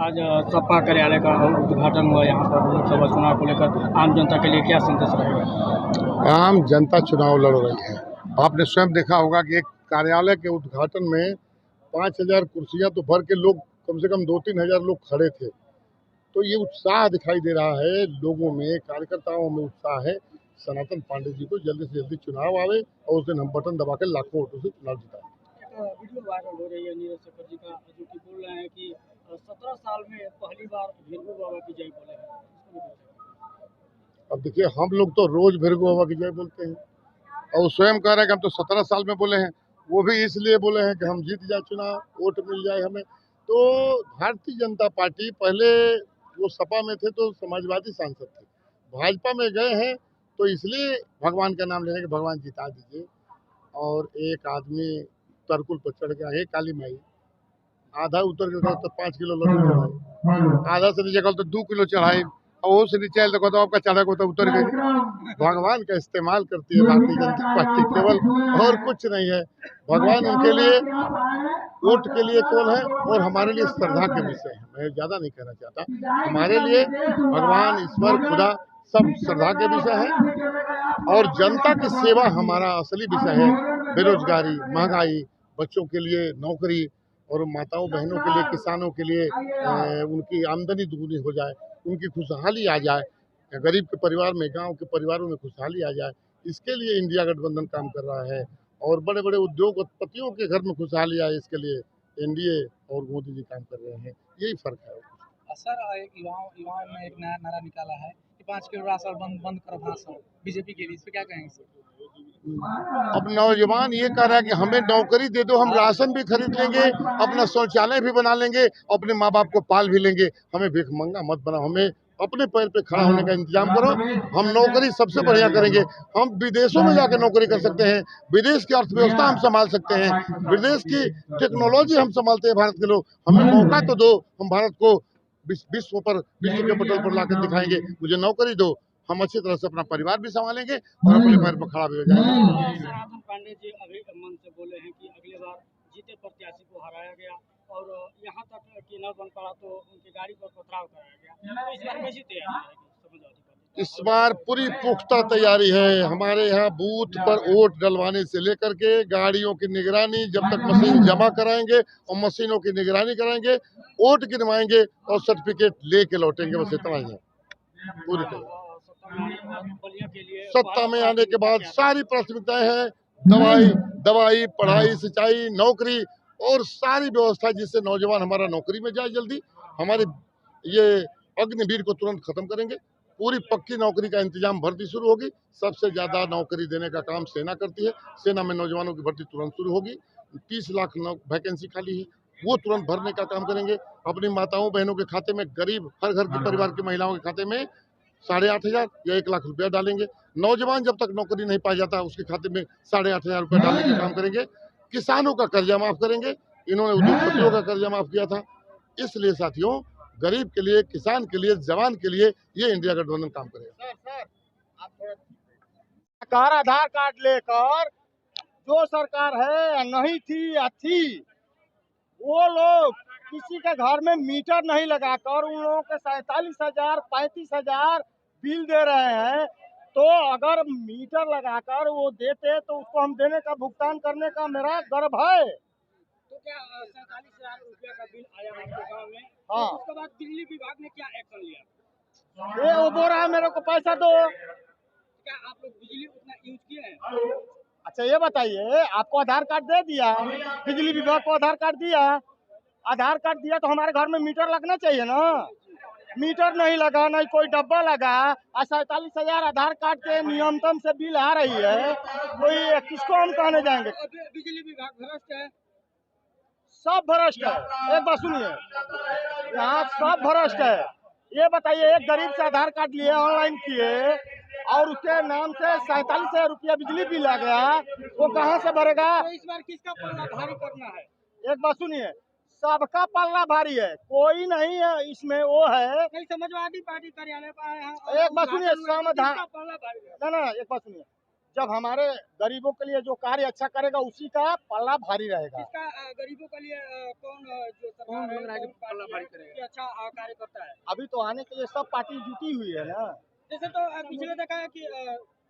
आज सपा कार्यालय का उद्घाटन हुआ यहाँ पर लोकसभा चुनाव को लेकर आम जनता के लिए क्या संदेश रहेगा? आम जनता चुनाव लड़ रही है। आपने स्वयं देखा होगा कि एक कार्यालय के उद्घाटन में 5,000 कुर्सियां तो भर के लोग, कम से कम 2-3 हजार लोग खड़े थे। तो ये उत्साह दिखाई दे रहा है लोगों में, कार्यकर्ताओं में उत्साह है। सनातन पांडे जी को जल्दी से जल्दी चुनाव आवे और उस दिन हम बटन दबाकर लाखों वोटों से चुनाव जिताएं। वीडियो वायरल हो रही है नीरज शेखर जी का, जो कि बोल रहे हैं कि 17 साल में पहली बार भीरगु बाबा की जय बोले हैं। अब देखिए, हम लोग तो रोज भीरगु बाबा की जय बोलते हैं और स्वयं कह रहे हैं कि हम तो 17 साल में बोले हैं। वो भी इसलिए बोले हैं कि हम जीत जाए चुनाव, वोट मिल जाए हमें। तो भारतीय जनता पार्टी पहले वो सपा में थे तो समाजवादी सांसद थे, भाजपा में गए हैं तो इसलिए भगवान का नाम लेने के भगवान जिता दीजिए। और एक आदमी तरकुल पर चढ़ गया, हे काली माई, आधा उतर गया तो 5 किलो लड्डू चढ़ाई, आधा से नीचे कल तो 2 किलो चढ़ाई, और वो से नीचे देखो तो आपका चढ़ा को तो उतर गई। भगवान का इस्तेमाल करती है भारतीय जनता पार्टी, केवल और कुछ नहीं है। भगवान उनके लिए, वोट के लिए केवल है और हमारे लिए श्रद्धा के विषय है। मैं ज़्यादा नहीं कहना चाहता, हमारे लिए भगवान, ईश्वर, खुदा सब श्रद्धा के विषय है और जनता की सेवा हमारा असली विषय है। बेरोजगारी, महंगाई, बच्चों के लिए नौकरी और माताओं बहनों के लिए, किसानों के लिए उनकी आमदनी दुगनी हो जाए, उनकी खुशहाली आ जाए, गरीब के परिवार में, गांव के परिवारों में खुशहाली आ जाए, इसके लिए इंडिया गठबंधन काम कर रहा है। और बड़े बड़े उद्योगपतियों के घर में खुशहाली आए, इसके लिए एनडीए और मोदी जी काम कर रहे हैं। यही फर्क है। सर, एक युवाओं में एक नया नारा निकाला है कि 5 किलो राशन बंद करो भाषण बीजेपी के लिए, इस पे क्या कहेंगे सर? अब नौजवान ये कह रहा है कि हमें नौकरी दे दो, हम राशन भी खरीद लेंगे, अपना शौचालय भी बना लेंगे, अपने माँ बाप को पाल भी लेंगे, हमें भिखमंगा मत बनाओ, हमें अपने पैर पे खड़ा होने का इंतजाम करो। हम नौकरी सबसे बढ़िया करेंगे। हम विदेशों में जाकर नौकरी कर सकते हैं, विदेश की अर्थव्यवस्था हम संभाल सकते हैं, विदेश की टेक्नोलॉजी हम संभालते हैं। भारत के लोग, हमें मौका तो दो, हम भारत को विश्व के पटल पर लाकर दिखाएंगे। मुझे नौकरी दो, हम अच्छी तरह से अपना परिवार भी संभालेंगे और अपने पैर पर खड़ा भी हो जाएंगे। सनातन पांडे जी अभी मन से बोले हैं कि अगली बार जीते प्रत्याशी को हराया गया और यहाँ तक कि न बन पड़ा तो उनकी गाड़ी पर पथराव कराया गया। तो इस बार कैसी तैयारी है समाजवादी पार्टी? इस बार पूरी पुख्ता तैयारी है। हमारे यहाँ बूथ पर वोट डलवाने से लेकर के गाड़ियों की निगरानी, जब तक मशीन जमा कराएंगे और मशीनों की निगरानी कराएंगे, वोट गिनवाएंगे और सर्टिफिकेट लेके लौटेंगे, बस इतना ही है। पूरी तैयारी। सत्ता में आने के बाद सारी प्राथमिकताएं हैं, दवाई, पढ़ाई, सिंचाई, नौकरी और सारी व्यवस्था, जिससे नौजवान हमारा नौकरी में जाए जल्दी। हमारे ये अग्निवीर को तुरंत खत्म करेंगे। पूरी पक्की नौकरी का इंतजाम, भर्ती शुरू होगी। सबसे ज्यादा नौकरी देने का काम सेना करती है। सेना में नौजवानों की भर्ती तुरंत शुरू होगी। 30 लाख वैकेंसी खाली है, वो तुरंत भरने का काम करेंगे। अपनी माताओं बहनों के खाते में, गरीब हर घर के परिवार की महिलाओं के खाते में 8,500 या 1 लाख रुपया डालेंगे। नौजवान जब तक नौकरी नहीं पा जाता, उसके खाते में 8,500 रुपया डालने का काम करेंगे। किसानों का कर्जा माफ करेंगे, इन्होंने उद्योगपतियों का कर्जा माफ किया था। इसलिए साथियों, गरीब के लिए, किसान के लिए, जवान के लिए ये इंडिया गठबंधन काम करेगा। सरकार आधार कार्ड लेकर, जो सरकार है नहीं थी अच्छी, वो लोग किसी के घर में मीटर नहीं लगाकर उन लोगों के 47,000 35,000 बिल दे रहे हैं। तो अगर मीटर लगाकर वो देते तो उसको हम देने का, भुगतान करने का मेरा गर्व है। तो क्या 47,000 रुपया का बिल आया आपके गाँव में? हाँ। तो उसके बाद बिजली विभाग ने क्या एक्शन लिया? वो बोल रहा है मेरे को पैसा दो। क्या आप लोग बिजली उतना यूज किए हैं? अच्छा ये बताइए, आपको आधार कार्ड दे दिया, बिजली विभाग को आधार कार्ड दिया, आधार कार्ड दिया तो हमारे घर में मीटर लगना चाहिए ना। मीटर नहीं लगा, नहीं कोई डब्बा लगा, और 47,000 आधार कार्ड के न्यूनतम से बिल आ रही है। कोई किसको हम कहने जाएंगे? बिजली विभाग भ्रष्ट है, सब भ्रष्ट है। एक बात सुनिए, यहाँ सब भ्रष्ट है। ये बताइए, एक गरीब से आधार कार्ड लिए, ऑनलाइन किए और उसके नाम से 47,000 रुपया बिजली बिल आ गया, वो कहाँ से भरेगा? तो इस बार किसका पल्ला भारी करना है? एक बात सुनिए, सबका पल्ला भारी है, कोई नहीं है इसमें वो है। नहीं, समाजवादी पार्टी कार्यालय पर आए हैं। एक बात सुनिए, समाधान, किसका पल्ला भारी है? ना एक बात सुनिए, जब हमारे गरीबों के लिए जो कार्य अच्छा करेगा उसी का पल्ला भारी रहेगा। इसका गरीबों के लिए कौन जो कौन सरकार लग रहा है कि कौन पल्ला पार्टी भारी है करेगा? कि अच्छा कार्य करता है? अभी तो आने के लिए सब पार्टी जुटी हुई है ना। जैसे तो पिछले देखा है कि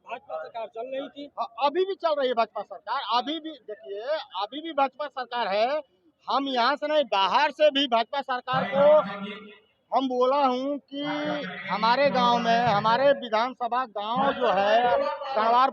भाजपा सरकार चल रही थी। अभी भी चल रही है भाजपा सरकार, अभी भी देखिए, अभी भी भाजपा सरकार है। हम यहाँ से नहीं, बाहर से भी भाजपा सरकार को हम बोला हूँ कि हमारे गांव में, हमारे विधानसभा गांव जो है गणवार